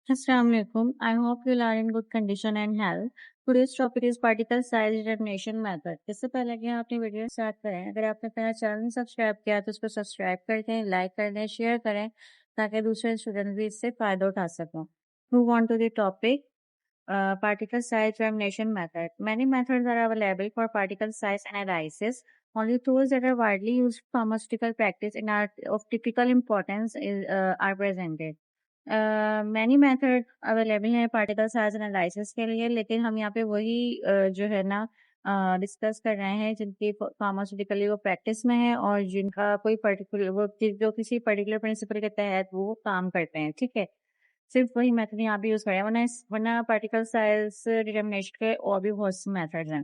Assalamualaikum. I hope you are in good condition and health. Today's topic is particle size determination method. इससे पहले कि आप अपनी video start करें, अगर आपने मेरा चैनल सब्सक्राइब किया तो उसको सब्सक्राइब कर दें, लाइक कर दें, शेयर करें ताकि दूसरे स्टूडेंट भी इससे फायदा उठा सकें. Move on to the topic. Particle size determination method. Many methods are available for particle size analysis. Only tools that are widely used in pharmaceutical practice and are of typical importance are presented. Many method available है particle size analysis के लिए, लेकिन हम यहाँ पे वही जो है ना डिस्कस कर रहे हैं जिनकी फार्मास्यूटिकली वो प्रैक्टिस में है और जिनका कोई पर्टिकुलर वो जो किसी पर्टिकुलर प्रिंसिपल के तहत वो काम करते हैं. ठीक है, सिर्फ वही मेथड यहाँ पे यूज करें, वरना पार्टिकल साइज डिटर्मिनेशन के और भी बहुत से मेथड्स हैं.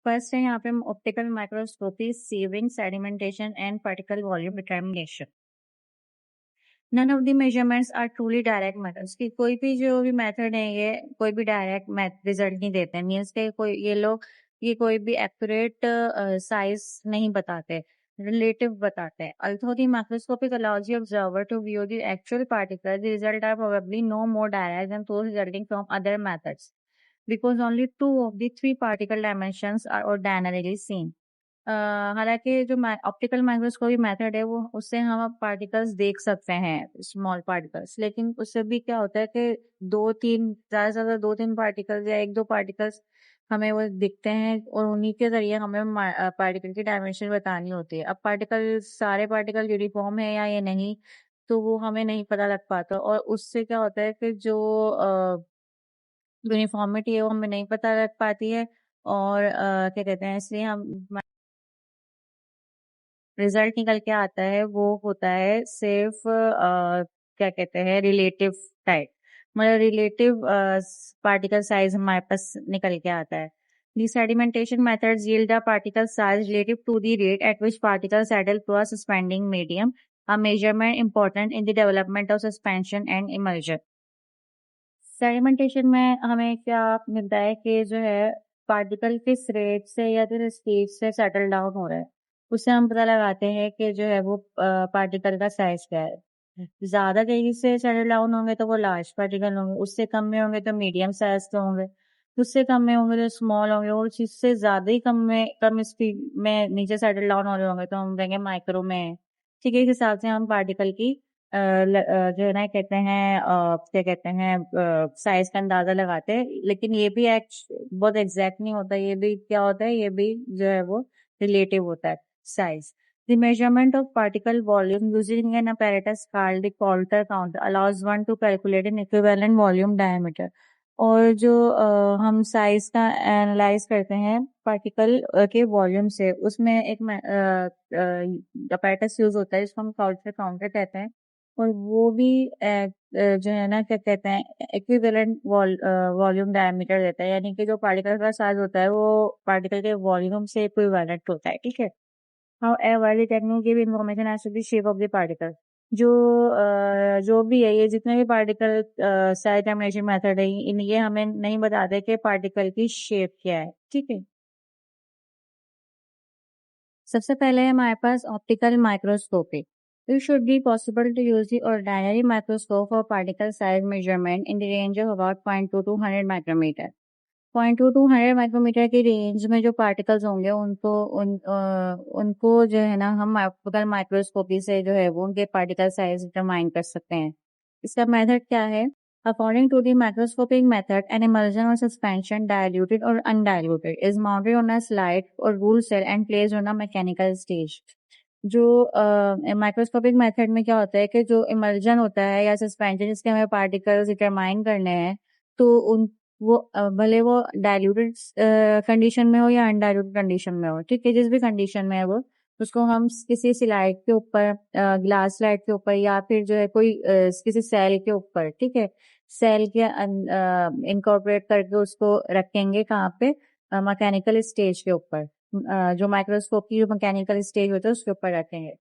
फर्स्ट है यहाँ पे optical microscopy, sieving, sedimentation and particle volume determination. None of the measurements are truly direct methods. कि कोई भी जो भी मेथड है ये कोई भी डायरेक्ट रिजल्ट नहीं देते हैं. मीन्स के कोई ये कोई भी एक्यूरेट साइज नहीं बताते, रिलेटिव बताते हैं. Although the microscopic allows the observer to view the actual particle, the result are probably no more direct than those resulting from other methods because only two of the three particle dimensions are ordinarily seen. हालांकि जो optical microscopy method है वो उससे हम particles देख सकते हैं, small particles, लेकिन उससे भी क्या होता है कि ज्यादा से ज्यादा दो तीन पार्टिकल्स या एक दो पार्टिकल्स हमें वो दिखते हैं और उन्हीं के जरिए हमें पार्टिकल की डायमेंशन बतानी होती है. अब सारे पार्टिकल यूनिफॉर्म है या ये नहीं, तो वो हमें नहीं पता लग पाता, और उससे क्या होता है कि जो यूनिफॉर्मिटी है वो हमें नहीं पता लग पाती है, और क्या कहते हैं, इसलिए हम रिजल्ट निकल के आता है वो होता है सिर्फ क्या कहते हैं, रिलेटिव टाइप, मतलब रिलेटिव पार्टिकल साइज हमारे पास निकल के आता है. The sedimentation methods yield a particle size relative to the rate at which particles settle through a suspending medium, a measurement important in the development of suspension and emulsion. Sedimentation में हमें क्या मिलता है कि जो है पार्टिकल किस rate से या किस स्टेज से सेटल डाउन हो रहा है, उससे हम पता लगाते हैं कि जो है वो पार्टिकल का साइज क्या है. ज्यादा तेजी से सेटल डाउन होंगे तो वो लार्ज पार्टिकल होंगे, उससे कम में होंगे तो मीडियम साइज के होंगे, उससे कम में होंगे तो स्मॉल होंगे, और जिससे ज्यादा ही कम स्पीड में नीचे सेटल डाउन हो रहे होंगे तो हम कहेंगे माइक्रो में. ठीक है, इस हिसाब से हम पार्टिकल की जो है ना कहते हैं क्या कहते हैं साइज का अंदाजा लगाते हैं. लेकिन ये भी बहुत एग्जैक्ट नहीं होता, ये भी क्या होता है, ये भी जो है वो रिलेटिव होता है size. The measurement of particle volume using an apparatus called the Coulter counter allows one to calculate an equivalent volume diameter. और जो हम साइज का एनालाइज करते हैं पार्टिकल के वॉल्यूम से, उसमें एक apparatus यूज होता है जिसको हम काउल्टर काउंटर कहते हैं, और वो भी जो है ना क्या कहते हैं इक्विवेलेंट वॉल्यूम डायमीटर देता है, यानी कि जो पार्टिकल का साइज होता है वो पार्टिकल के वॉल्यूम से इक्विवेलेंट होता है. ठीक है. However, the technique give information as to the shape of the particle. जो भी है, ये जितने भी पार्टिकल साइज डिटरमिनेशन मेथड है, ये हमें नहीं बताते कि पार्टिकल की शेप क्या है. ठीक है. सबसे पहले है हमारे पास optical microscopy. It should be possible to use the ordinary microscope for particle size measurement in the range of about 0.2 to 100 micrometer. 0.2 to 100 micrometer की रेंज में जो पार्टिकल्स होंगे उनको जो है ना हम ऑप्टिकल माइक्रोस्कोपी से जो है वो उनके पार्टिकल साइज डिटरमाइन कर सकते हैं. इसका मेथड क्या है? According to the microscopic method, an emulsion or suspension, diluted or undiluted, is mounted on a slide or rule cell and placed on a mechanical stage. जो माइक्रोस्कोपिक मेथड में क्या होता है कि जो इमल्जन होता है या सस्पेंशन जिसके हमें पार्टिकल्स डिटरमाइन करने हैं, तो उन वो भले वो डाइल्यूटेड कंडीशन में हो या अनडाइल्यूटेड कंडीशन में हो, ठीक है, जिस भी कंडीशन में है वो, उसको हम किसी स्लाइड के ऊपर, ग्लास स्लाइड के ऊपर, या फिर जो है कोई किसी सेल के ऊपर, ठीक है, सेल के इनकॉर्पोरेट करके उसको रखेंगे कहाँ पे, मैकेनिकल स्टेज के ऊपर. जो माइक्रोस्कोप की जो मैकेनिकल स्टेज होता है उसके ऊपर रखेंगे.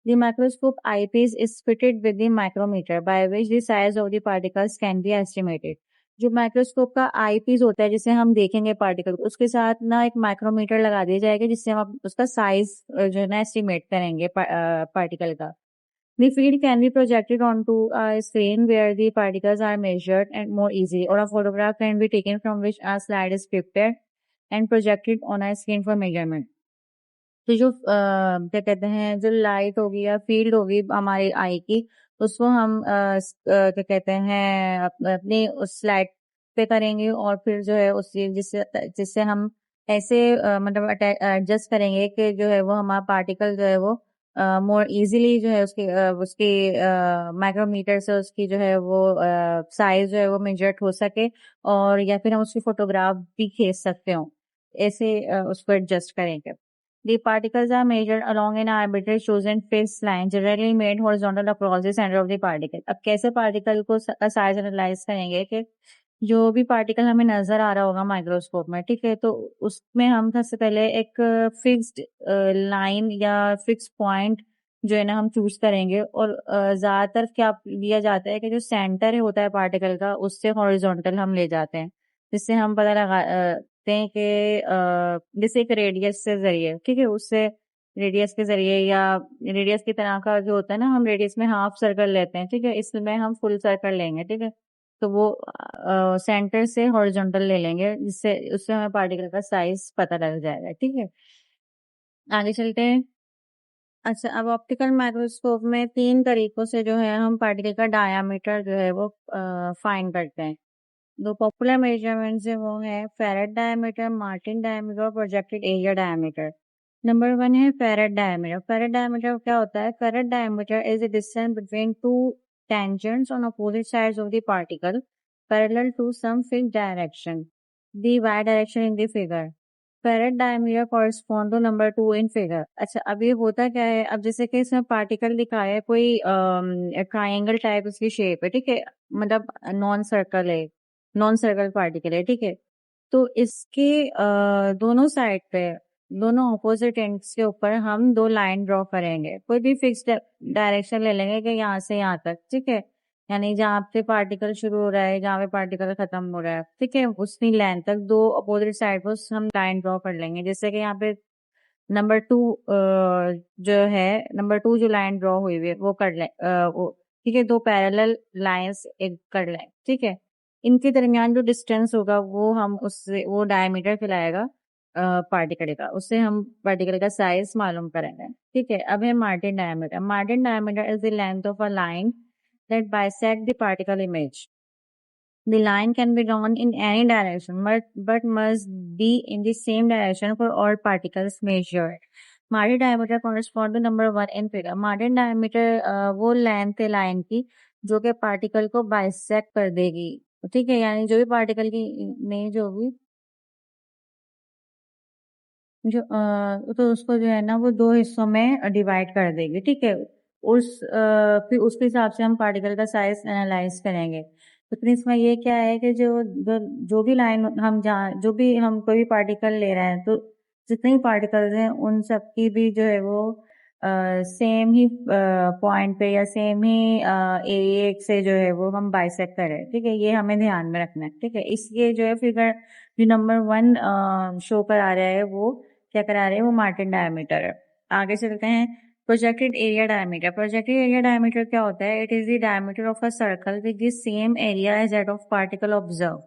The microscope eyepiece is fitted with the micrometer by which the size of the particles can be estimated. जो माइक्रोस्कोप का आई पीस होता है जिसे हम देखेंगे पार्टिकल, उसके साथ ना एक माइक्रोमीटर लगा दिया जाएगा जिससे हम उसका साइज जो है ना एस्टिमेट करेंगे पार्टिकल का. The field can be projected onto a screen where the particles are measured and more easily, or a photograph can be taken from which a slide is prepared and projected on a screen for measurement. तो जो क्या कहते हैं, जो light होगी या field होगी हमारी आई की, उसको हम क्या कहते हैं अपनी उस स्लाइड पे करेंगे और फिर जो है उससे जिससे जिससे हम ऐसे मतलब एडजस्ट करेंगे कि जो है वो हमारा पार्टिकल जो है वो मोर इजीली जो है उसकी माइक्रोमीटर से उसकी जो है वो साइज जो है वो मेजर्ड हो सके, और या फिर हम उसकी फोटोग्राफ भी खींच सकते हो, ऐसे उसको एडजस्ट करेंगे. The particles are measured along an arbitrary chosen fixed line, generally made horizontal across the center of the particle. अब कैसे पार्टिकल को साइज एनालाइज करेंगे कि जो भी पार्टिकल हमें नजर आ रहा होगा माइक्रोस्कोप में, ठीक है, तो उसमें हम सबसे पहले एक फिक्स्ड लाइन या फिक्स पॉइंट जो है ना हम चूज करेंगे, और ज्यादातर क्या लिया जाता है कि जो सेंटर होता है पार्टिकल का उससे हॉरिजॉन्टल हम ले जाते हैं, जिससे हम पता लगाते हैं कि जैसे एक रेडियस से जरिए, ठीक है, उससे रेडियस के जरिए या रेडियस की तरह का जो होता है ना, हम रेडियस में हाफ सर्कल लेते हैं, ठीक है, इसमें हम फुल सर्कल लेंगे, ठीक है, तो वो सेंटर से हॉरिजॉन्टल ले लेंगे, जिससे उससे हमें पार्टिकल का साइज पता लग जाएगा. ठीक है, आगे चलते हैं. अच्छा, अब ऑप्टिकल माइक्रोस्कोप में 3 तरीकों से जो है हम पार्टिकल का डायामीटर जो है वो फाइंड करते हैं. दो पॉपुलर मेजरमेंट्स है वो है फेरेट डायमीटर, मार्टिन डायमीटर और प्रोजेक्टेड एरिया डायमीटर. नंबर 1 है फेरेट डायमीटर. फेरेट डायमीटर क्या होता है? Feret diameter is the distance between two tangents on opposite sides of the particle parallel to some fixed direction. The y direction in the figure. Feret diameter correspond to number 2 in figure. अच्छा, अब ये होता क्या है, अब जैसे कि इसमें पार्टिकल दिखाया है, कोई ट्राइंगल टाइप उसकी शेप है, ठीक है, मतलब नॉन सर्कल है, नॉन सर्कल पार्टिकल है, ठीक है, तो इसके दोनों साइड पे, दोनों ऑपोजिट एंड्स के ऊपर हम 2 लाइन ड्रॉ करेंगे. कोई भी फिक्स डायरेक्शन ले लेंगे कि यहाँ से यहाँ तक, ठीक है, यानी जहाँ पे पार्टिकल शुरू हो रहा है, जहाँ पे पार्टिकल खत्म हो रहा है, ठीक है, उतनी लाइन तक 2 अपोजिट साइड पर हम लाइन ड्रॉ कर लेंगे. जैसे कि यहाँ पे नंबर 2 जो है, नंबर 2 जो लाइन ड्रॉ हुई हुई है वो कर ले, वो ठीक है, 2 पैरेलल लाइंस एक कर लें, ठीक है, इनके दरमियान जो डिस्टेंस होगा वो हम उससे वो डायमीटर कहलाएगा पार्टिकल का, उससे हम पार्टिकल का साइज मालूम करेंगे. ठीक है, अब है Martin diameter. Martin diameter is the length of a line that bisect the particle image. The line can be drawn in any direction, but must be in the same direction for all particles measured. Martin diameter correspond to number 1 in figure. Martin diameter वो length है line की जो कि particle को bisect कर देगी. ठीक है, यानी जो भी पार्टिकल की इमेज होगी, जो तो उसको जो है ना वो 2 हिस्सों में डिवाइड कर देगी. ठीक है, फिर उसके हिसाब से हम पार्टिकल का साइज एनालाइज करेंगे. तो फिर इसमें ये क्या है कि जो भी लाइन हम जहाँ जो भी हम कोई भी पार्टिकल ले रहे हैं, तो जितने भी पार्टिकल्स हैं उन सब की भी जो है वो सेम ही पॉइंट पे या सेम ही एरिया से जो है वो हम बाइसेक्ट करें. ठीक है, ये हमें ध्यान में रखना है. ठीक है, इसलिए जो है फिगर जो नंबर 1 शो करा रहा है वो क्या करा रहे हैं, वो मार्टिन डायमीटर है. आगे चलते हैं. Projected area diameter. Projected area diameter क्या होता है? It is the diameter of a circle with the same area as that of particle observe.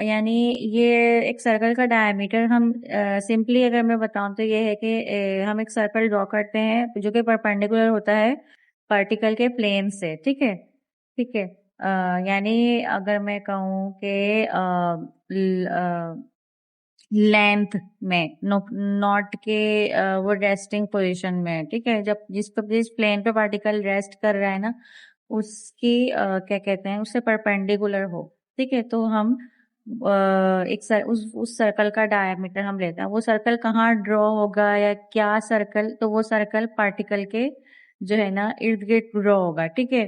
यानी ये एक सर्कल का डायमीटर हम सिंपली अगर मैं बताऊं तो ये है कि हम एक सर्कल ड्रॉ करते हैं जो कि परपेंडिकुलर होता है पार्टिकल के प्लेन से. ठीक है, ठीक है, यानी अगर मैं कहूँ कि लेंथ में, नॉट के वो रेस्टिंग पोजीशन में, ठीक है, जब जिस प्लेन पे पार्टिकल रेस्ट कर रहा है ना, उसकी क्या कहते हैं, उससे परपेंडिकुलर हो. ठीक है, तो हम उस सर्कल का डायमीटर हम लेते हैं. वो सर्कल कहाँ ड्रॉ होगा या क्या सर्कल, तो वो सर्कल पार्टिकल के जो है ना इर्द गिर्द ड्रॉ होगा. ठीक है,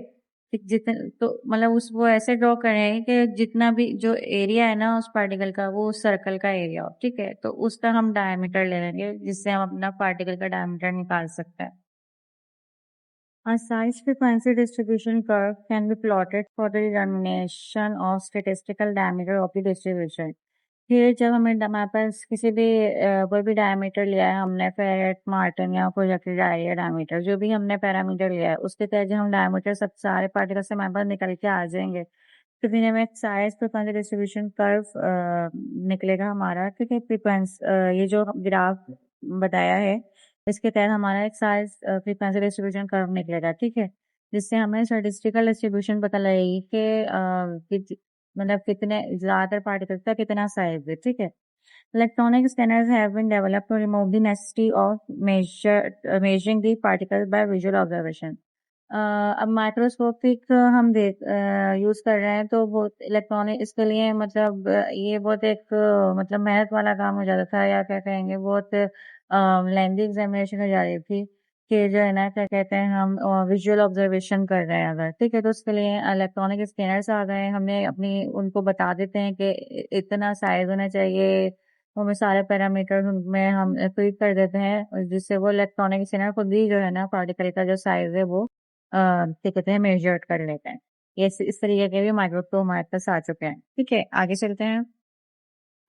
जितने तो मतलब उस वो ऐसे ड्रॉ करें कि जितना भी जो एरिया है ना उस पार्टिकल का वो उस सर्कल का एरिया हो. ठीक है, तो उसका हम डायमीटर ले लेंगे जिससे हम अपना पार्टिकल का डायमीटर निकाल सकते हैं. A size frequency distribution curve can be plotted for the determination of statistical diameter of the distribution. फिर जब हमारे पास किसी भी कोई भी डायमीटर लिया है हमने, फेरेट, मार्टिन या प्रोजेक्टेड एरिया डायमीटर, जो भी हमने पैरामीटर लिया है उसके तहत जब हम डायमीटर सब सारे पार्टिकल से हमारे पास निकल के आ जाएंगे, तो फिर हमें एक साइज फ्रीक्वेंसी डिस्ट्रीब्यूशन कर्व निकलेगा हमारा। ठीक है, ये जो ग्राफ बताया है इसके तहत हमारा एक साइज फ्रीक्वेंसी डिस्ट्रीब्यूशन कर्व निकलेगा। ठीक है, जिससे हमें स्टैटिस्टिकल डिस्ट्रीब्यूशन पता लगेगी कि मतलब कितने ज्यादातर पार्टिकल्स का कितना साइज है। ठीक है, electronic scanners have been developed to remove the necessity of measuring the particles by visual observation। अब माइक्रोस्कोपिक हम देख यूज कर रहे हैं तो बहुत इलेक्ट्रॉनिक इसके लिए मतलब ये बहुत एक मतलब मेहनत वाला काम हो जाता था, या क्या कहेंगे बहुत लेंथी एग्जामिनेशन हो जा रही थी कि जो है ना क्या कहते हैं हम विजुअल ऑब्जर्वेशन कर रहे हैं अगर। ठीक है, तो उसके लिए इलेक्ट्रॉनिक स्कैनर्स आ गए हैं, हमने अपनी उनको बता देते हैं कि इतना साइज होना चाहिए, हमें सारे पैरामीटर उनमें हम फीड कर देते हैं, और जिससे वो इलेक्ट्रॉनिक स्कैनर खुद ही जो है ना पार्टिकल का जो साइज है वो क्या कहते हैं मेजर कर लेते हैं। ये इस तरीके के भी माइक्रोस्कोप हमारे पास आ चुके हैं। ठीक है, आगे चलते हैं।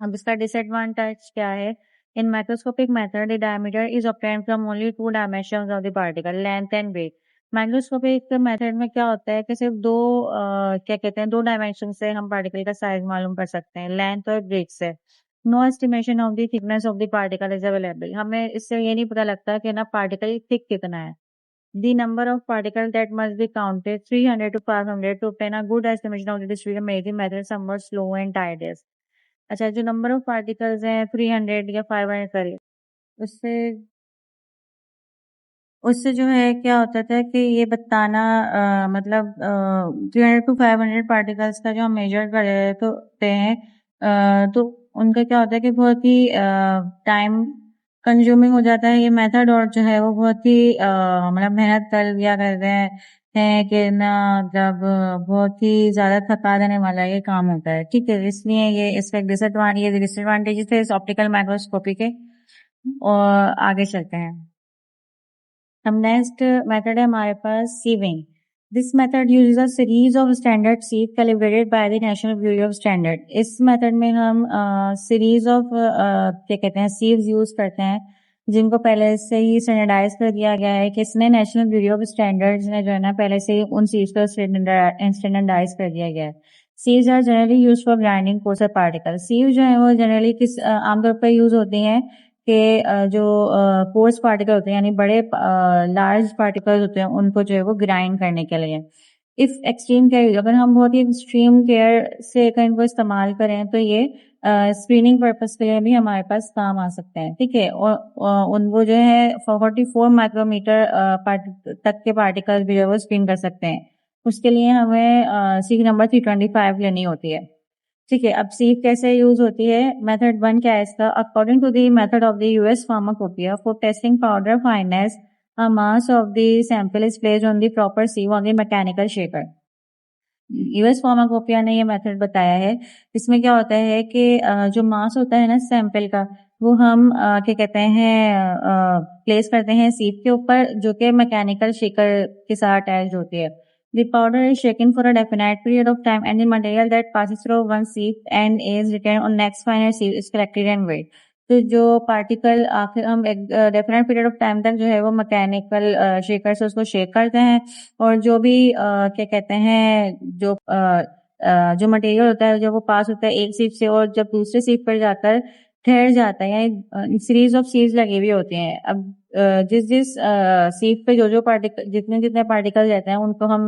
अब इसका डिसएडवांटेज क्या है? In microscopic method the diameter is obtained from only two dimensions of the particle, length and weight. Microscopic method में क्या होता है कि सिर्फ क्या कहते हैं दो डायमेंशन से हम पार्टिकल का साइज मालूम कर सकते हैं, लेंथ और ब्रेथ से। No estimation of the thickness of the particle is available. हमें इससे ये नहीं पता लगता कि ना पार्टिकल थिक कितना है। The number of particles that must be counted 300 to 500 to obtain a good estimation of the distribution made the method somewhat slow and tedious। अच्छा, जो नंबर ऑफ पार्टिकल्स हैं 300 या 500 करिए, उससे उससे जो है क्या होता था कि ये बताना मतलब 300 टू 500 पार्टिकल्स का जो हम मेजर कर रहे होते हैं तो उनका क्या होता है कि बहुत ही टाइम कंज्यूमिंग हो जाता है ये मेथड, और जो है वो बहुत ही मतलब मेहनत कर लिया करते हैं कि ना जब बहुत ही ज्यादा थका देने वाला ये काम होता है। ठीक है, इसलिए इसका डिसएडवांटेजेस थे इस ऑप्टिकल माइक्रोस्कोपी के। और आगे चलते हैं। अब नेक्स्ट मेथड है हमारे पास sieving. This method uses a series of standard sieve calibrated by the national bureau of standard. इस मेथड में हम सीरीज ऑफ क्या कहते हैं सीव्स यूज करते हैं, जिनको पहले से ही स्टैंडर्डाइज कर दिया गया है। किसने? नेशनल ब्यूरो ऑफ स्टैंडर्ड्स ने जो है ना पहले से ही उन सीव्स को स्टैंडर्डाइज कर दिया गया है। Sieves are generally use for grinding coarser particle. Sieve जो है वो जनरली आमतौर पर यूज होती हैं के जो कोर्स पार्टिकल होते हैं यानी बड़े लार्ज पार्टिकल्स होते हैं उनको जो है वो ग्राइंड करने के लिए। इफ एक्सट्रीम केयर, अगर हम बहुत ही एक्सट्रीम केयर से अगर इनको इस्तेमाल करें तो ये स्क्रीनिंग पर्पस के लिए भी हमारे पास काम आ सकते हैं। ठीक है, और उनको जो है 44 माइक्रोमीटर तक के पार्टिकल्स भी जो है वो स्क्रीन कर सकते हैं। उसके लिए हमें सीख नंबर 325 लेनी होती है। ठीक है, अब सीव कैसे यूज होती है? मेथड 1 क्या है इसका? According to the method of the US pharmacopoeia for testing powder fineness, a mass of the sample is placed on the proper sieve on the mechanical shaker। US pharmacopoeia ने ये method बताया है। इसमें क्या होता है कि जो मास होता है ना सैंपल का, वो हम क्या कहते हैं प्लेस करते हैं सीव के ऊपर, जो कि मैकेनिकल शेकर के साथ अटैच होती है। The powder is shaken for a definite period of time and the material that passes through one sieve and is returned on next final sieve is collected and weighed। तो जो particle आखिर हम एक definite period of time तक जो है वो mechanical shaker से उसको शेक करते हैं, और जो भी क्या कहते हैं जो मटेरियल होता है जब वो पास होता है एक सीव से और जब दूसरे सीव पर जाकर ठहर जाता है, यानी सीरीज ऑफ सीव्स लगी हुई होती हैं। अब जिस सीव पे जो पार्टिकल जितने पार्टिकल रहते हैं उनको हम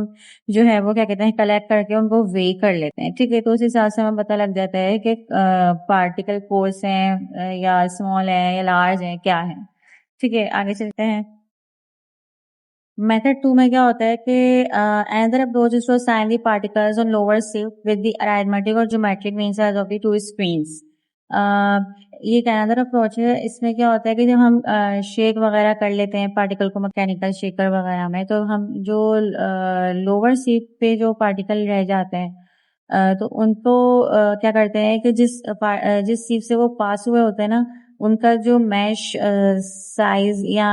जो है वो क्या कहते हैं कलेक्ट करके उनको वे कर लेते हैं। ठीक है, तो उस हिसाब से हमें पता लग जाता है कि पार्टिकल कोर्स हैं या स्मॉल है या लार्ज है क्या है। ठीक है, आगे चलते हैं। मेथड 2 में क्या होता है कि another approach is to assign the particles on lower sieve with the arithmetic or geometric mean size of the two screens। ये एक अनदर अप्रोच है। इसमें क्या होता है कि जब हम शेक वगैरह कर लेते हैं पार्टिकल को मैकेनिकल शेकर वगैरह में, तो हम जो लोअर सीव पे जो पार्टिकल रह जाते हैं तो उनको क्या करते हैं कि जिस सीव से वो पास हुए होते हैं ना, उनका जो मैश साइज या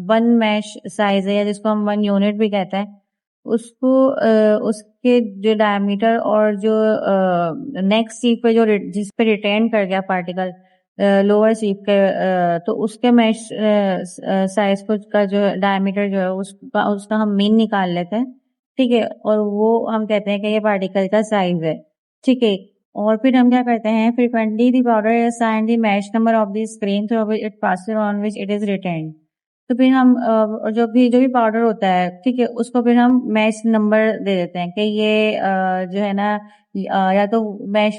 1 मैश साइज है, या जिसको हम 1 यूनिट भी कहते हैं, उसके जो डायमीटर और जो नेक्स्ट सीप पे जो जिस पे रिटेन कर गया पार्टिकल लोअर सीप के तो उसके मैश साइज को का जो डायमीटर जो है उसका हम मीन निकाल लेते हैं, ठीक है, और वो हम कहते हैं कि ये पार्टिकल का साइज है, ठीक है। और फिर हम क्या करते हैं, frequently the powder assign the mesh number of the screen through which it passes on which it is retain. तो फिर हम जो भी पाउडर होता है, ठीक है, उसको फिर हम मैच नंबर दे देते हैं कि ये जो है ना या तो मैच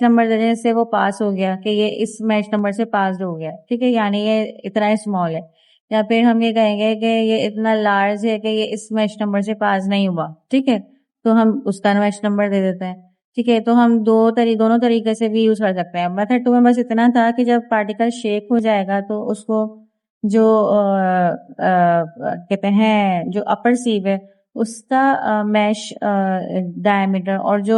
नंबर देने से वो पास हो गया कि ये इस मैच नंबर से पास हो गया, ठीक है, यानी ये इतना स्मॉल है। या फिर हम ये कहेंगे कि ये इतना लार्ज है कि ये इस मैच नंबर से पास नहीं हुआ, ठीक है, तो हम उसका मैच नंबर दे देते हैं, ठीक है। तो हम दोनों तरीके से भी यूज कर सकते हैं। मेथड 2 में बस इतना था कि जब पार्टिकल शेक हो जाएगा तो उसको जो कहते हैं जो अपर सीव है उसका मैश डायमीटर और जो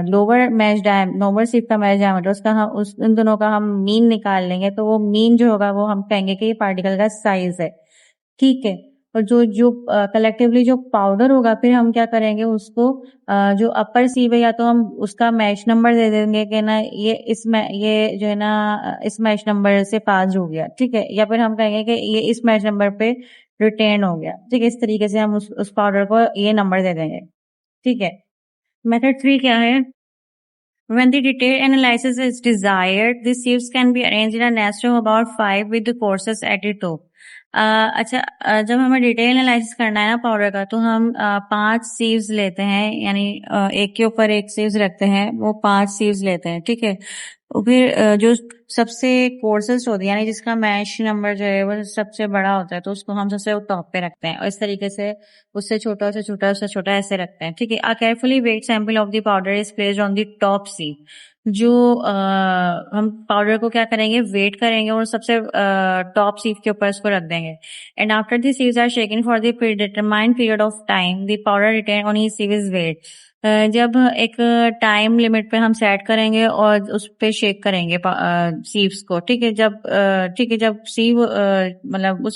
लोअर सीव का मैश डायमीटर उसका हम उन दोनों का हम मीन निकाल लेंगे, तो वो मीन जो होगा वो हम कहेंगे कि ये पार्टिकल का साइज है, ठीक है। और जो जो कलेक्टिवली जो पाउडर होगा फिर हम क्या करेंगे उसको जो अपर सीव है या तो हम उसका मैच नंबर दे देंगे कि ना ये जो है ना इस मैच नंबर से पास हो गया, ठीक है, या फिर हम कहेंगे कि ये इस मैच नंबर पे रिटेन हो गया, ठीक है। इस तरीके से हम उस पाउडर को ये नंबर दे देंगे, ठीक है। मेथड 3 क्या है? When the detailed analysis is desired, the sieves can be arranged in a nest of about 5 with the courses at the top. अच्छा, जब हमें डिटेल एनालिसिस करना है ना पाउडर का तो हम 5 सीव्स लेते हैं, यानी एक के ऊपर एक सीव्स रखते हैं, वो 5 सीव्स लेते हैं, ठीक है। और फिर जो सबसे कोर्सेस होती है यानी जिसका मैश नंबर जो है वो सबसे बड़ा होता है तो उसको हम सबसे टॉप पे रखते हैं, और इस तरीके से उससे छोटा ऐसे रखते हैं, ठीक है। A carefully weight sample of the powder is placed on the top sieve. जो हम पाउडर को क्या करेंगे, वेट करेंगे और सबसे टॉप सीव के ऊपर इसको रख देंगे। And after the sieves are shaken for the predetermined period of time the powder retain on the sieve is weight. जब एक टाइम लिमिट पे हम सेट करेंगे और उस पे शेक करेंगे सीव्स को, ठीक है। जब सीव मतलब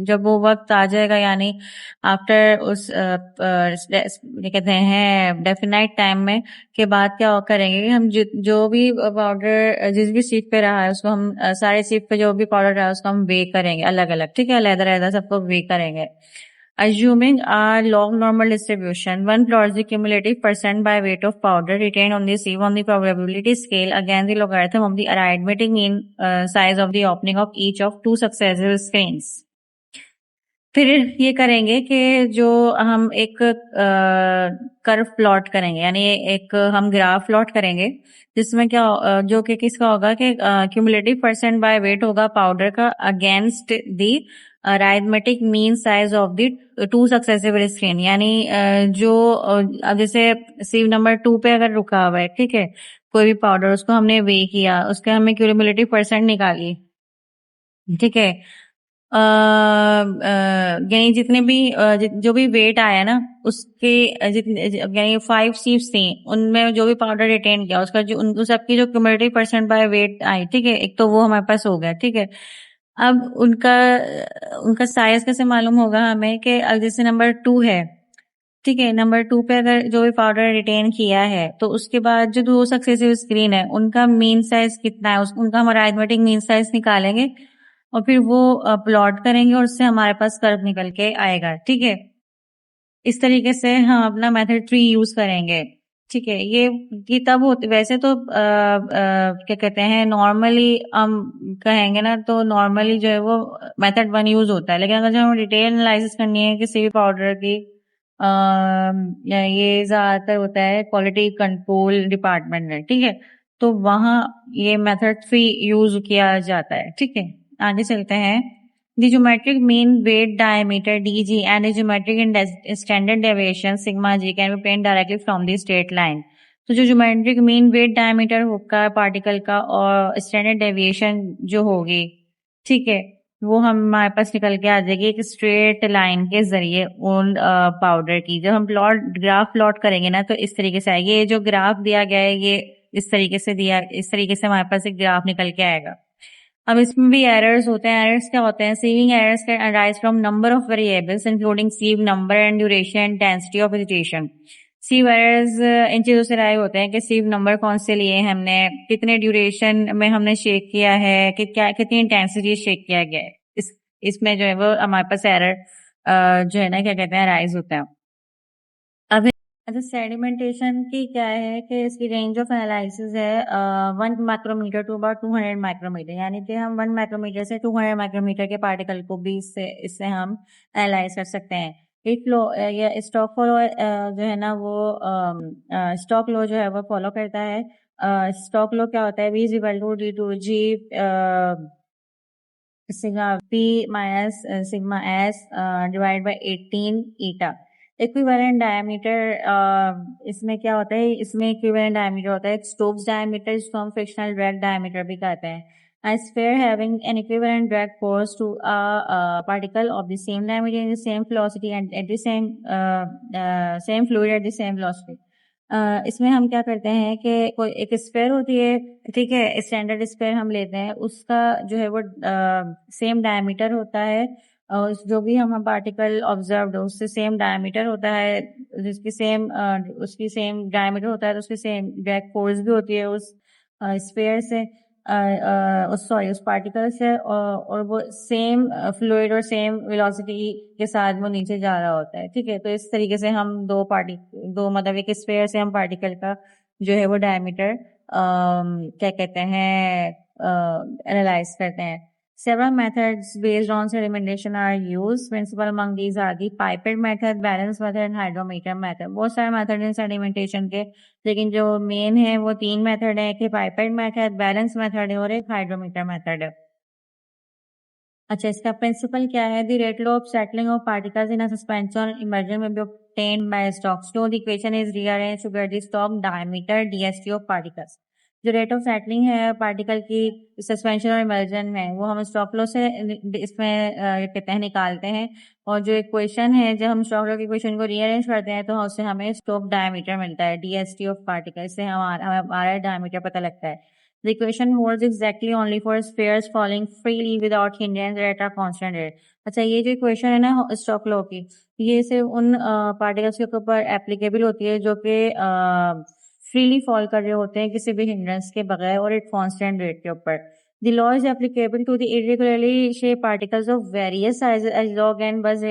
जब वो वक्त आ जाएगा, यानी आफ्टर उस ये कहते हैं डेफिनाइट टाइम में के बाद क्या करेंगे कि हम जो भी पाउडर जिस भी सीव पे रहा है उसको हम सारे सीव पे जो भी पाउडर रहा है उसको हम वे करेंगे अलग अलग, ठीक है, अलग-अलग सबको वे करेंगे। Assuming a log normal distribution, one plots the cumulative percent by weight of powder retained on the sieve on the probability scale against the logarithm of the arithmetic mean size of the opening of each of two successive screens. फिर ये करेंगे कि जो हम एक curve plot करेंगे, यानी एक हम ग्राफ प्लॉट करेंगे जिसमें क्या जो कि किसका होगा कि क्यूमुलेटिव परसेंट बाय वेट होगा पाउडर का against the arithmetic mean size of the two successive screen, यानी जो अब जैसे सीव नंबर 2 पे अगर रुका हुआ है, ठीक है, कोई भी पाउडर उसको हमने वे किया, उसके हमने क्यूमुलेटिव परसेंट निकाली, ठीक है। यानी जितने भी जो भी वेट आया ना उसके यानी 5 सीव्स थी उनमें जो भी पाउडर रिटेन किया उसका जो उन सबकी जो क्यूमुलेटिव परसेंट बाय वेट आई, ठीक है, एक तो वो हमारे पास हो गया, ठीक है। अब उनका साइज कैसे मालूम होगा हमें कि जैसे नंबर 2 है, ठीक है, नंबर 2 पे अगर जो भी पाउडर रिटेन किया है तो उसके बाद जो दो सक्सेसिव स्क्रीन है उनका मीन साइज कितना है उनका हम अरिथमेटिक मीन साइज निकालेंगे और फिर वो प्लॉट करेंगे और उससे हमारे पास कर्व निकल के आएगा, ठीक है। इस तरीके से हम अपना मेथड 3 यूज करेंगे, ठीक है। ये तब होते वैसे तो क्या कहते हैं नॉर्मली हम कहेंगे ना तो नॉर्मली जो है वो मेथड 1 यूज होता है, लेकिन अगर जो हम डिटेल एनालिसिस करनी है किसी भी पाउडर की ये ज्यादातर होता है क्वालिटी कंट्रोल डिपार्टमेंट में, ठीक है, तो वहां ये मेथड 3 यूज किया जाता है, ठीक है। आगे चलते हैं। The geometric mean weight diameter dg and the geometric standard deviation sigma g can be obtained directly from the straight line. तो जो geometric mean weight diameter होगा पार्टिकल का और स्टैंडर्ड डेविएशन जो होगी, ठीक है, वो हमारे पास निकल के आ जाएगी एक स्ट्रेट लाइन के जरिए उन पाउडर की। जब हम ग्राफ प्लॉट करेंगे ना तो इस तरीके से आएगी। ये जो ग्राफ दिया गया है ये इस तरीके से हमारे पास एक ग्राफ निकल के आएगा। अब इसमें भी एरर्स होते हैं। एरर्स क्या होते हैं? Sieving errors can arise from number of variables including sieve number and duration and density of vegetation. Sieve errors इन चीजों से राय होते हैं कि सीव नंबर कौन से लिए हमने, कितने ड्यूरेशन में हमने शेक किया है, कि क्या कितनी इंटेंसिटी शेक किया गया है। इसमें जो है वो हमारे पास एरर जो है ना क्या कहते हैं अराइज होता है। अब अच्छा, सेडिमेंटेशन की क्या है कि इसकी रेंज ऑफ एनालिसिस है 1 माइक्रोमीटर टू अबाउट 200 माइक्रोमीटर, यानी कि हम 1 माइक्रोमीटर से 200 माइक्रोमीटर के पार्टिकल को भी इससे हम एनालाइज कर सकते हैं। इट फ्लो या स्टॉक फ्लो जो है ना वो स्टॉक लो जो है वो फॉलो करता है। स्टॉक लो क्या होता है? V is equal to D2G sigma P minus sigma S divide by 18 eta. Equivalent diameter इसमें क्या होता है? इसमें इक्विवेलेंट डायमीटर होता है स्टोक्स डायमीटर, जिसको हम फ्रिक्शनल ड्रैग डायमीटर भी कहते हैं। A sphere having an equivalent drag force to a particle of the same diameter and the same velocity and at the same fluid at the same velocity। इसमें हम क्या करते हैं कि कोई एक स्फेयर होती है, ठीक है, स्टैंडर्ड स्फेयर हम लेते हैं, उसका जो है वो सेम डायमीटर होता है, और जो भी हम पार्टिकल ऑब्जर्व उससे सेम डायमीटर होता है, जिसकी सेम उसकी सेम डायमीटर होता है, तो उसकी सेम ड्रैग फोर्स भी होती है उस स्फेयर से, उस पार्टिकल से, और वो सेम फ्लूइड और सेम वेलोसिटी के साथ वो नीचे जा रहा होता है। ठीक है, तो इस तरीके से हम दो मतलब एक स्फेयर से हम पार्टिकल का जो है वो डायमीटर क्या कहते हैं एनालाइज करते हैं। Several methods based on sedimentation are used. Principal among these are the pipette method, balance method, and hydrometer method. बहुत सारे मेथड हैं सेडिमेंटेशन के, लेकिन जो मेन है वो 3 मेथड है, कि पाइपेट मेथड, बैलेंस मेथड है और एक हाइड्रोमीटर मेथड है। अच्छा, इसका प्रिंसिपल क्या है? The rate of settling of particles in a suspension immersion में B obtained by Stokes law. The equation is rearranged to get the Stokes diameter DST of particles. जो रेट ऑफ सेटलिंग है particle की suspension और immersion में, वो हम stock law से इसमें कहते हैं निकालते हैं, और जो इक्वेशन है, जब हम स्टॉक लॉ की इक्वेशन को रीअरेंज करते हैं तो उससे हमें स्टोक डायमीटर मिलता है, DST ऑफ पार्टिकल, इससे हमारा डायमीटर पता लगता है। The equation holds exactly only for spheres falling freely without hindrance at a constant rate। अच्छा, ये जो इक्वेशन है ना स्टोक लॉ की, ये सिर्फ उन पार्टिकल्स के ऊपर एप्लीकेबल होती है जो कि फ्रीली फॉल कर रहे होते हैं किसी भी हिंड्रेंस के बगैर और एक कांस्टेंट रेट के ऊपर। The law is applicable to the irregularly shaped particles of various sizes as log n, but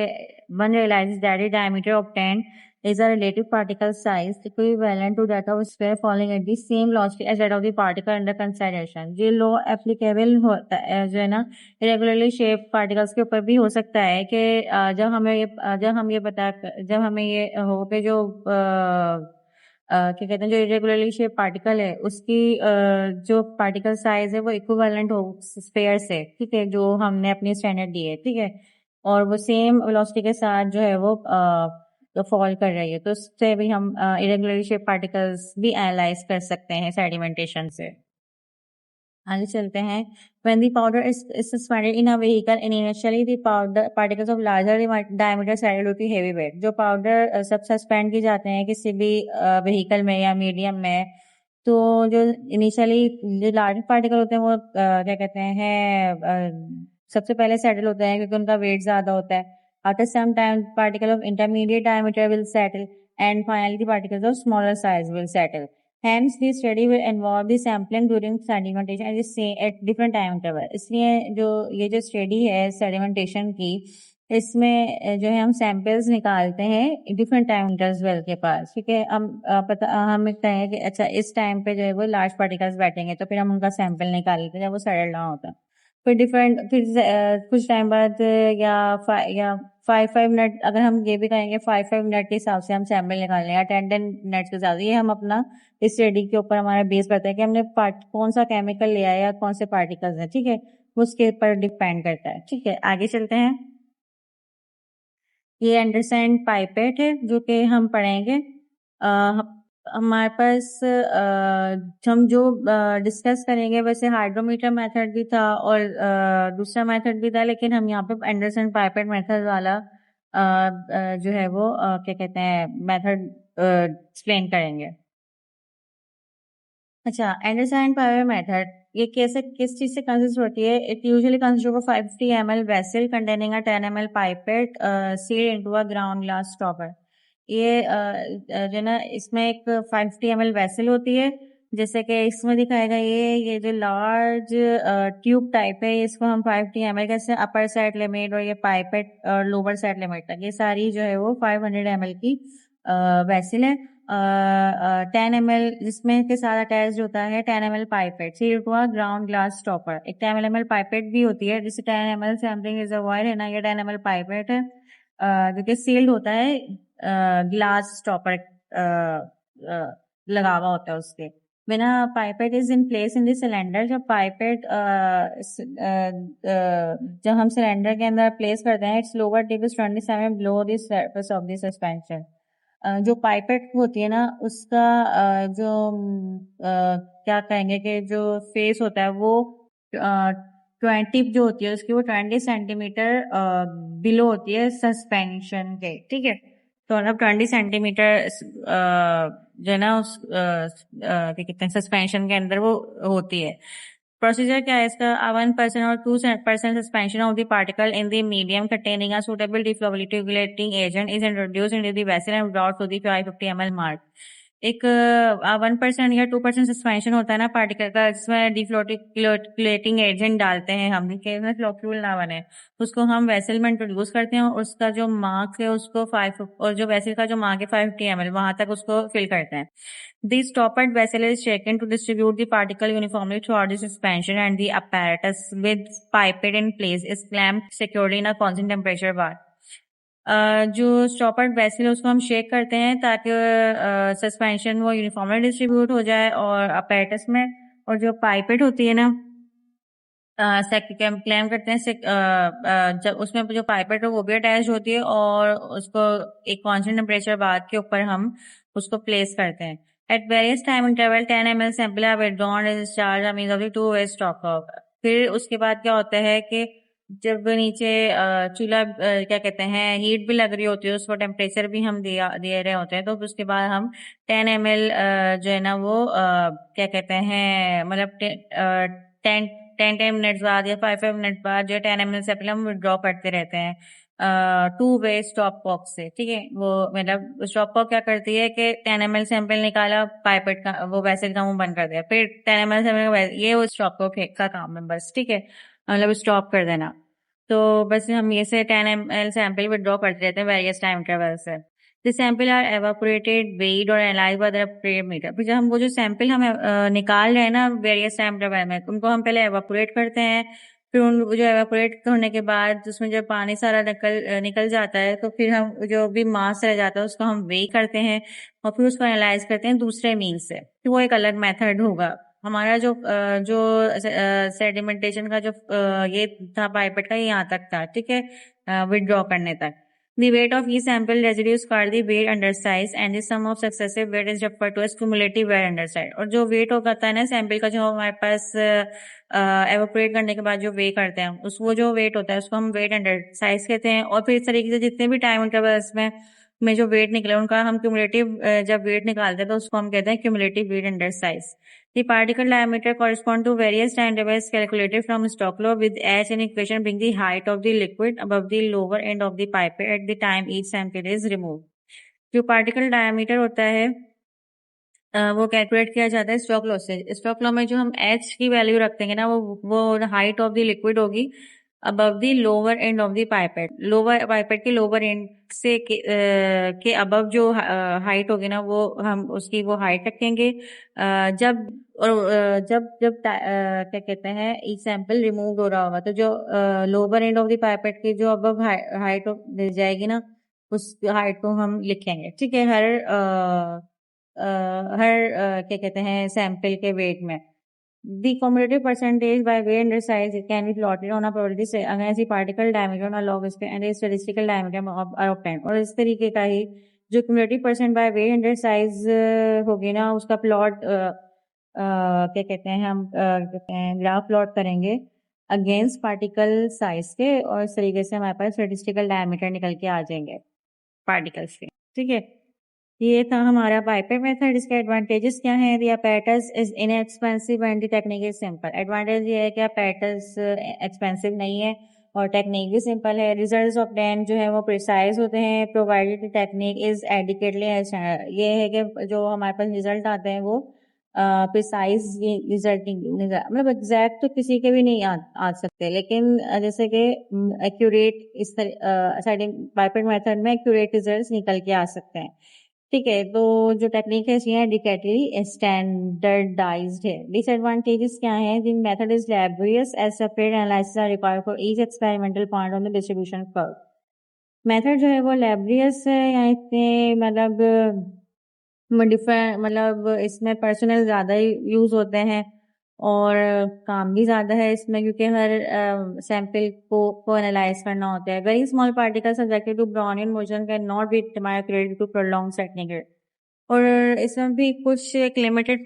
one realizes that the diameter obtained is a relative particle size equivalent to that of a sphere falling at the same velocity as that of the particle under consideration। ये law applicable होता है जो है ना irregularly shape particles के ऊपर भी हो सकता है कि जब हमें ये हो के जो क्या कहते हैं जो इरेगुलरली शेप पार्टिकल है उसकी जो पार्टिकल साइज है वो इक्विवेलेंट हो स्फेयर से, ठीक है, जो हमने अपनी स्टैंडर्ड दी है, ठीक है, और वो सेम वेलोसिटी के साथ जो है वो तो फॉल कर रही है, तो उससे भी हम इरेगुलरली शेप पार्टिकल्स भी एनालाइज कर सकते हैं सेडिमेंटेशन से। आगे चलते हैं। When the powder is suspended in a vehicle, initially the powder particles of larger diameter settle to the heavy weight। जो पाउडर सब सस्पेंड किए जाते हैं किसी भी व्हीकल में या मीडियम में, तो जो इनिशियली जो लार्ज पार्टिकल होते हैं वो क्या कहते हैं सबसे पहले सेटल होते हैं क्योंकि उनका वेट ज्यादा होता है। After some time, particle of intermediate diameter will settle, and finally the particles of smaller size will settle। Hence, the study will involve the sampling during sedimentation at the same at different time interval। इसलिए ये जो study है sedimentation की, इसमें जो है हम samples निकालते हैं डिफरेंट टाइम इंटरवल के पास, ठीक है। हम लिखते हैं कि अच्छा इस टाइम पे जो है वो लार्ज पार्टिकल्स बैठेंगे, तो फिर हम उनका सैंपल निकाल लेते हैं जब वो सेटल ना होता। फिर कुछ टाइम बाद या 5 मिनट, अगर हम ये भी कहेंगे 5 मिनट के हिसाब से हम सैंपल निकाल लें या 10 मिनट के साथ, ये हम अपना इस स्टडी के ऊपर हमारा बेस करता है कि हमने कौन सा केमिकल लिया है या कौन से पार्टिकल्स हैं, ठीक है, उसके ऊपर डिपेंड करता है। ठीक है, आगे चलते हैं। ये एंडरसन पाइपेट है जो कि हम पढ़ेंगे। हमारे पास हम जो डिस्कस करेंगे वैसे हाइड्रोमीटर मेथड भी था और दूसरा मेथड भी था, लेकिन हम यहाँ पे एंडरसन पाइपेट मेथड वाला जो है वो क्या कहते हैं मेथड एक्सप्लेन करेंगे। अच्छा, एंडरसन पाइपेट मेथड ये कैसे किस चीज से कंसिस्ट होती है? It usually consist of 550 ml vessel containing a 10 ml pipette sealed into a ground glass stopper. ये जो ना इसमें एक 550 ml वेसल होती है, जैसे कि इसमें दिखाएगा ये जो लार्ज ट्यूब टाइप है, इसको हम 550 ml का अपर साइड लिमिट और ये पाइपेट और लोअर साइड लिमिट तक ये सारी जो है वो 500 ml की वेसल है। 10 ml जिसमें के साथ अटैच होता है 10 ml pipette sealed to a ground glass stopper. एक 10 ml पाइपेट भी होती है, जिससे 10 ml सैम्पलिंग रिजर्वॉयर है ना, ये 10 ml पाइपेट है जो कि सील्ड होता है, ग्लास स्टॉपर लगा हुआ होता है उसके बिना। Pipette is in place in the cylinder. जब पाइपेट जब हम सिलेंडर के अंदर प्लेस करते हैं, it's lower tip is 27 below the surface of the suspension. जो पाइपेट होती है ना उसका जो क्या कहेंगे कि जो फेस होता है वो 20 जो होती है उसकी वो 20 सेंटीमीटर बिलो होती है सस्पेंशन के, ठीक है। तो मतलब 20 सेंटीमीटर जो है ना उस क्या कहते हैं सस्पेंशन के अंदर वो होती है। प्रोसीजर क्या है इसका? 1% और 2% suspension of the particle in the medium containing a suitable deflocculating agent is introduced into the vessel and brought to the 550 ml mark. एक 1% या 2% सस्पेंशन होता है ना पार्टिकल का, जिसमें डिफ्लोरेटिंग एजेंट डालते हैं हम कि इसमें फ्लोक्यूल ना बने, उसको हम वेसल में इंट्रोड्यूस करते हैं और उसका जो मार्क है उसको 5 और जो वेसल का जो मार्क है 550 ml वहां तक उसको फिल करते हैं। The stoppered vessel is shaken to distribute the particle uniformly throughout the suspension, and the apparatus with pipette in place is clamped securely in a constant temperature bar. जो स्टॉपर्ड vessel है उसको हम shake करते हैं ताकि suspension वो uniformly distribute हो जाए और अपैरेटस में, और जो पाइपेट होती है ना क्लैम करते हैं जब उसमें जो पाइपेट है वो भी अटैच होती है और उसको एक कांस्टेंट टेम्परेचर बार के ऊपर हम उसको प्लेस करते हैं। At various time interval 10 ml sample are withdrawn discharge means of the two way stock off. फिर उसके बाद क्या होता है कि जब नीचे चूल्हा क्या कहते हैं हीट भी लग रही होती है, उसको टेम्परेचर भी हम दे रहे होते हैं, तो उसके बाद हम 10 ml जो है ना वो क्या कहते हैं मतलब 10 मिनट बाद या 5 मिनट बाद जो 10 ml से पहले हम विड्रॉ करते रहते हैं टू वे स्टॉप कॉक से, ठीक है। वो मतलब स्टॉप कॉक क्या करती है कि 10 ml सैंपल निकाला, पाइपेट का वो वेसल का मुंह बंद कर दिया, फिर 10 ml सैंपल ये वो स्टॉप कॉक का काम है बस, ठीक है, मतलब स्टॉप कर देना। तो बस हम ये से 10 ml सैंपल विड्रॉ करते रहते हैं वेरियस टाइम इंटरवल से। The sample are evaporated, weighed और analyze by the appropriate meter। फिर जब हम वो जो सैंपल हम निकाल रहे हैं ना वेरियस टाइम इंटरवल में, उनको हम पहले एवापोरेट करते हैं। फिर उन जो एवापोरेट करने के बाद उसमें जब पानी सारा निकल जाता है, तो फिर हम जो भी मास रह जाता है उसको हम वेई करते हैं और फिर उसको एनालाइज करते हैं दूसरे मीन्स से। तो वो एक अलग मेथड होगा। हमारा जो सेडिमेंटेशन का जो ये था पाइपेट का, ये यहाँ तक था, ठीक है, विदड्रॉ करने तक। The weight of each sample residue is called the weight undersize and the sum of successive weight is referred to as cumulative weight undersize। और जो वेट होता है ना सैंपल का, जो हमारे पास एवोपरेट करने के बाद जो वेट करते हैं उस वो जो वेट होता है उसको हम वेट अंडरसाइज कहते हैं। और फिर इस तरीके से जितने भी टाइम इंटरवल्स में जो वेट निकले उनका हम क्यूमुलेटिव जब वेट निकालते हैं तो उसको हम कहते हैं cumulative weight undersize. The particle diameter correspond to various time intervals calculated from stock law with H an equation being the height of the liquid above the lower end of the pipette at the time each sample is removed। जो particle diameter होता है वो calculate किया जाता है stock law से। Stock law में जो हम एच की वैल्यू रखेंगे ना वो हाइट ऑफ द लिक्विड होगी above the lower end of the pipette. Lower pipette के लोअर एंड से के अबव जो हाइट होगी ना वो हम उसकी वो हाइट रखेंगे जब जब जब क्या कहते हैं ई सैंपल रिमूव हो रहा होगा, तो जो lower end of the pipette की जो अबव हाइट जाएगी ना उस हाइट को हम लिखेंगे, ठीक है, क्या कहते हैं सैंपल के वेट में। The cumulative percentage by weight and size it can be plotted on a probability against the particle diameter on a log scale and the statistical diameter are obtained। और इस तरीके का ही जो cumulative percent by weight and size होगी ना उसका plot क्या कहते हैं हम कहते हैं ग्राफ प्लॉट करेंगे अगेंस्ट पार्टिकल साइज के, और इस तरीके से हमारे पास स्टेटिस्टिकल डायमीटर निकल के आ जाएंगे पार्टिकल्स के, ठीक है। ये था हमारा पाइपेट मेथड। इसके एडवांटेजेस क्या हैं? The apparatus is inexpensive and the technique is simple. Advantage ये है कि apparatus एक्सपेंसिव नहीं है और टेक्निक भी सिंपल है। रिजल्ट्स ऑब्टेन जो है वो प्रिसाइज होते हैं provided the technique is adequately. ये है कि जो हमारे पास रिजल्ट आते हैं वो प्रिसाइज रिजल्ट मतलब एग्जैक्ट तो किसी के भी नहीं आ सकते, लेकिन जैसे कि एक्यूरेट इस तरह पाइपेट मेथड में एक्यूरेट रिजल्ट्स निकल के आ सकते हैं। ठीक है, तो जो टेक्निक है इसकी इंडिकेटरी स्टैंडर्डाइज्ड है। डिसएडवांटेजेस क्या है? The method is laborious as separate analysis are required for each experimental point on the distribution curve. Method जो है वो लैबोरियस है या इतने मतलब मतलब इसमें पर्सनल ज़्यादा यूज़ होते हैं और काम भी ज़्यादा है इसमें, क्योंकि हर सैंपल को एनालाइज करना होता है। Very small particle subjected to Brownian motion can not be microwaved to prolong technique. और इसमें भी कुछ एक लिमिटेड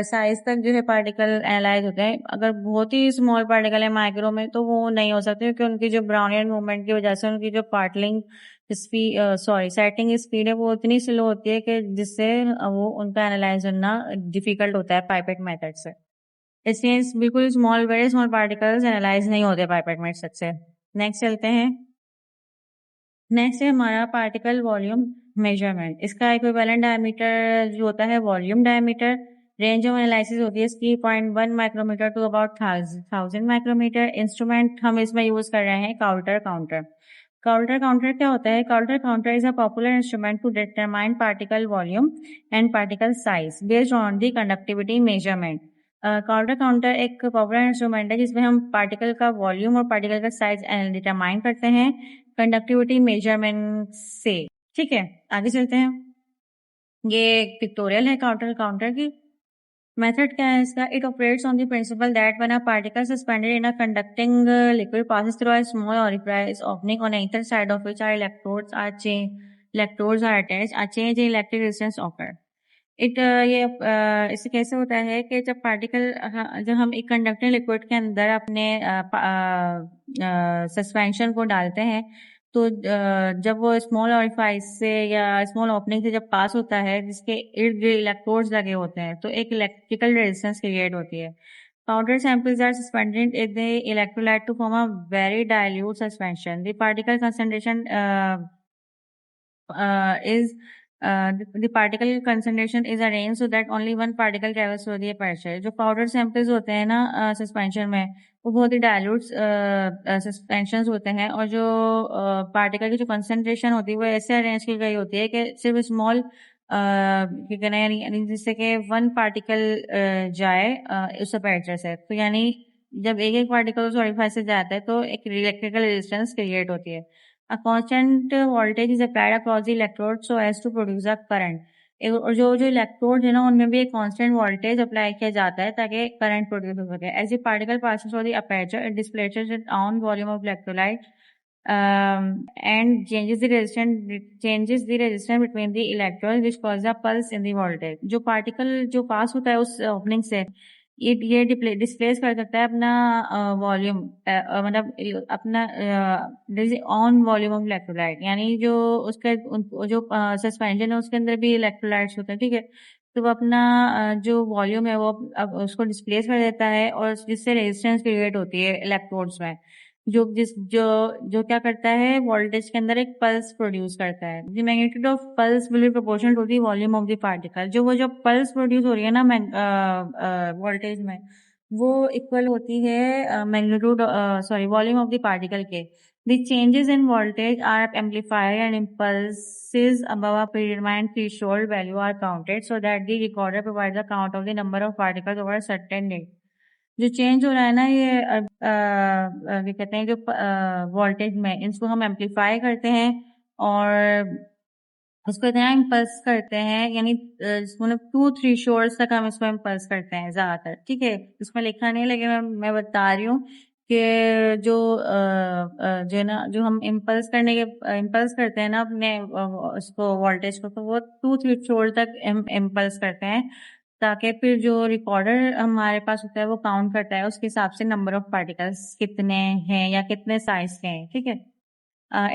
साइज तक जो है पार्टिकल एनालाइज होते हैं। अगर बहुत ही स्मॉल पार्टिकल है माइक्रो में तो वो नहीं हो सकते, क्योंकि उनकी जो ब्राउनियन मूवमेंट की वजह से उनकी जो पार्टलिंग सेटिंग स्पीड है वो इतनी स्लो होती है कि जिससे वो उनका एनालाइज करना डिफिकल्ट होता है पाइपेट मेथड से। इसलिए बिल्कुल small very small particles analyse नहीं होते पाइपेट मेथड से। नेक्स्ट चलते हैं। नेक्स्ट है हमारा पार्टिकल वॉल्यूम मेजरमेंट। इसका इक्विवेलेंट डायमीटर जो होता है volume diameter. Range of analysis होती है इसकी 0.1 micrometre to about 1000 micrometre. Instrument हम इसमें यूज कर रहे हैं काउंटर काउंटर। काउंटर काउंटर क्या होता है? Counter counter is a popular instrument to determine particle volume and particle size based on the conductivity measurement. Counter counter एक पॉपुलर इंस्ट्रूमेंट है जिसमें हम पार्टिकल का वॉल्यूम और पार्टिकल का साइज डिटरमाइन करते हैं कंडक्टिविटी मेजरमेंट से। ठीक है, आगे चलते हैं। ये पिक्टोरियल है काउंटर काउंटर की। मेथड क्या है इसका? It operates on the principal that when a particle suspended in a conducting liquid passes through a small orifice opening on either side of which are electrodes are attached, a change in electric resistance occur. इससे कैसे होता है कि जब particle जब हम एक conducting liquid के अंदर अपने सस्पेंशन को डालते हैं तो जब वो स्मॉल ऑरिफाइस से या स्मॉल ओपनिंग से जब पास होता है जिसके इर्द गिर्द इलेक्ट्रोड्स लगे होते हैं तो एक इलेक्ट्रिकल रेजिस्टेंस क्रिएट होती है। Powder samples are suspended in the electrolyte to form a very dilute suspension. The particle concentration is the particle concentration is arranged so that only one particle travels through the aperture. जो powder samples होते हैं ना suspension में वो बहुत ही dilute suspensions होते हैं और जो particle की जो concentration होती है वो ऐसे arrange की गई होती है कि सिर्फ small क्या कहना है यानी जिससे कि one particle जाए उस aperture से। तो यानी जब एक एक पार्टिकल उस ऑरिफाइस से जाता है तो एक इलेक्ट्रिकल रेजिस्टेंस क्रिएट होती है। A constant voltage is applied across the electrode so as to produce a current. और जो जो इलेक्ट्रोड है ना उनमें भी एक कांस्टेंट वोल्टेज अप्लाई किया जाता है ताकि करंट प्रोड्यूस हो सके। As a particle passes through the aperture, it displaces its own volume of electrolyte and changes the resistance between the electrodes which causes a pulse in the voltage. जो particle जो पास होता है उस opening से ये displace कर सकता है अपना वॉल्यूम मतलब अपना ऑन वॉल्यूम ऑफ इलेक्ट्रोलाइट, यानी जो उसका जो सस्पेंशन है उसके अंदर भी इलेक्ट्रोलाइट्स होते हैं। ठीक है, तो वो अपना जो वॉल्यूम है वो अब उसको डिस्प्लेस कर देता है और जिससे रेजिस्टेंस क्रिएट होती है इलेक्ट्रोड्स में जो जिस जो जो क्या करता है वोल्टेज के अंदर एक पल्स प्रोड्यूस करता है। The magnitude of pulse will be proportional to the volume of the particle. जो पल्स प्रोड्यूस हो रही है ना वोल्टेज में वो इक्वल होती है magnitude volume of the particle के। The changes in voltage are amplified and impulses above a predetermined threshold value are counted so that the recorder provides a count of the number of particles over a certain rate. जो change हो रहा है ना ये क्या कहते हैं जो वोल्टेज में इसको हम एम्पलीफाई करते हैं और उसको इतना इम्पल्स करते हैं यानी मतलब 2-3 शोर्स तक हम इसको इम्पल्स करते हैं ज्यादातर। ठीक है, इसमें लिखा नहीं लेकिन मैं बता रही हूँ कि जो ना जो हम इम्पल्स करते हैं ना अपने उसको वोल्टेज को तो वो 2-3 शोर तक इम्पल्स करते हैं ताकि फिर जो रिकॉर्डर हमारे पास होता है वो काउंट करता है उसके हिसाब से नंबर ऑफ पार्टिकल्स कितने हैं या कितने साइज के हैं। ठीक है,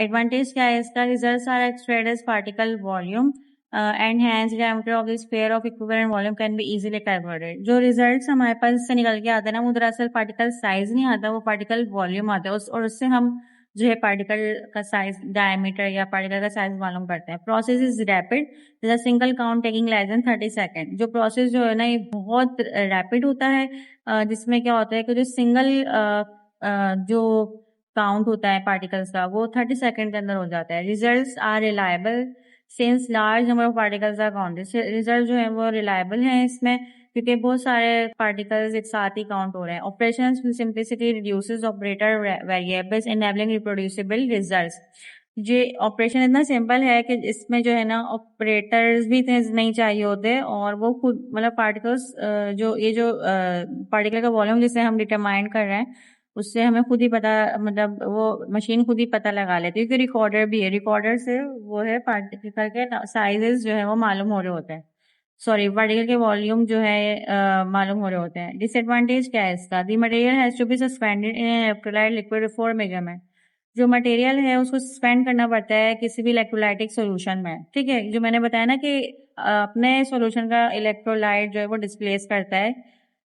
एडवांटेज क्या है इसका? Results are expressed as particle volume and hence diameter of the sphere of equivalent volume can be easily calculated. जो रिजल्ट्स हमारे पास से निकल के आते हैं ना, वो दरअसल पार्टिकल साइज नहीं आता, वो पार्टिकल वॉल्यूम आता है और उससे हम जो है पार्टिकल का साइज, डायमीटर या पार्टिकल का साइज मालूम करते हैं। Process is rapid, single count taking less than 30 second. जो प्रोसेस जो है ना, ये बहुत रैपिड होता है, जिसमें क्या होता है कि जो सिंगल जो काउंट होता है पार्टिकल्स का, वो 30 सेकेंड के अंदर हो जाता है। Results are reliable since large number of particles are counted. Result जो है वो रिलायबल है इसमें, क्योंकि बहुत सारे पार्टिकल्स एक साथ ही काउंट हो रहे हैं। Operation simplicity reduces operator variables enabling reproducible results. ये ऑपरेशन इतना सिंपल है कि इसमें जो है ना, ऑपरेटर्स भी इतने नहीं चाहिए होते, और वो खुद मतलब पार्टिकल्स जो ये जो पार्टिकल का वॉल्यूम जिसे हम डिटरमाइन कर रहे हैं, उससे हमें खुद ही पता, मतलब वो मशीन खुद ही पता लगा लेती है, क्योंकि रिकॉर्डर भी है। रिकॉर्डर से वो है पार्टिकल के साइजेस जो है वो मालूम हो रहे होते हैं, सॉरी पार्टिकल के वॉल्यूम जो है मालूम हो रहे होते हैं। डिसएडवांटेज क्या है इसका? The material has to be suspended in electrolyte liquid for measurement. जो मटेरियल है उसको सस्पेंड करना पड़ता है किसी भी इलेक्ट्रोलाइटिक सॉल्यूशन में, ठीक है। जो मैंने बताया ना कि अपने सॉल्यूशन का इलेक्ट्रोलाइट जो है वो डिस्प्लेस करता है,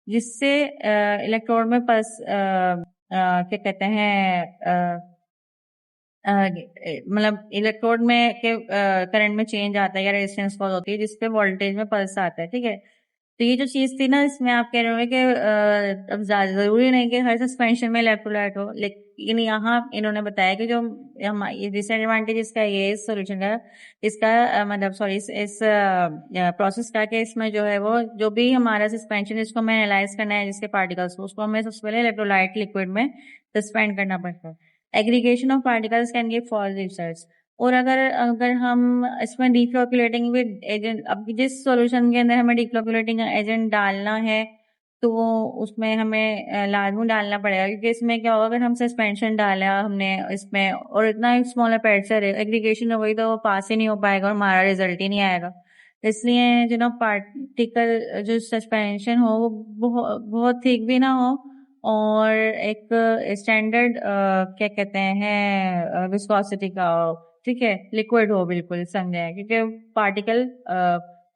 जिससे इलेक्ट्रोड में पल्स क्या कहते हैं, मतलब इलेक्ट्रोड में के करंट में चेंज आता है या रेजिस्टेंस कॉज होती है, जिसपे वोल्टेज में पल्स आता है, ठीक है। तो ये जो चीज थी ना, इसमें आप कह रहे हो कि अब जरूरी नहीं कि हर सस्पेंशन में इलेक्ट्रोलाइट हो, लेकिन यहाँ इन्होंने बताया कि जो हम ये डिसएडवांटेज इसका ये इस सोल्यूशन का, इसका मतलब सॉरी इस प्रोसेस का, कि इसमें जो है वो जो भी हमारा सस्पेंशन जिसको हमें एनालाइज करना है जिसके पार्टिकल्स को, उसको हमें सबसे पहले इलेक्ट्रोलाइट लिक्विड में सस्पेंड करना पड़ता है। Aggregation of particles can give false results. और अगर अगर हम इसमें डिफ्लोकुलेटिंग विद एजेंट, अब जिस सॉल्यूशन के अंदर हमें डिफ्लोकुलेटिंग एजेंट डालना है, तो वो उसमें हमें लाजमी डालना पड़ेगा, क्योंकि इसमें क्या होगा, अगर हम सस्पेंशन डाला हमने इसमें और इतना एक स्मॉल अपर्चर है, एग्रीगेशन हो गई तो वो पास ही नहीं हो पाएगा और हमारा रिजल्ट ही नहीं आएगा। इसलिए जो ना पार्टिकल जो सस्पेंशन हो वो बहुत थिक भी ना हो, और एक स्टैंडर्ड क्या कहते हैं विस्कोसिटी का हो, ठीक है, लिक्विड हो बिल्कुल, समझे, क्योंकि पार्टिकल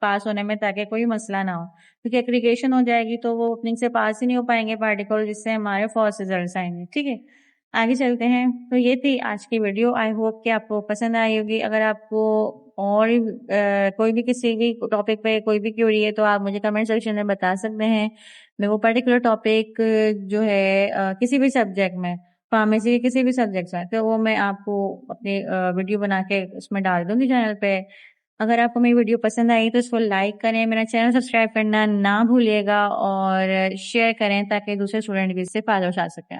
पास होने में ताकि कोई मसला ना हो, क्योंकि एग्रीगेशन हो जाएगी तो वो ओपनिंग से पास ही नहीं हो पाएंगे पार्टिकल, जिससे हमारे फॉल्स रिजल्ट आएंगे, ठीक है। आगे चलते हैं। तो ये थी आज की वीडियो, आई होप कि आपको पसंद आई होगी। अगर आपको और कोई भी किसी भी टॉपिक पे कोई भी क्यूरी है तो आप मुझे कमेंट सेक्शन में बता सकते हैं। मैं वो पर्टिकुलर टॉपिक जो है किसी भी सब्जेक्ट में, फार्मेसी के किसी भी सब्जेक्ट में, तो वो मैं आपको अपनी वीडियो बना के उसमें डाल दूंगी चैनल पे। अगर आपको मेरी वीडियो पसंद आई तो इसको लाइक करें, मेरा चैनल सब्सक्राइब करना ना भूलिएगा, और शेयर करें ताकि दूसरे स्टूडेंट भी इससे फायदा उठा सकें।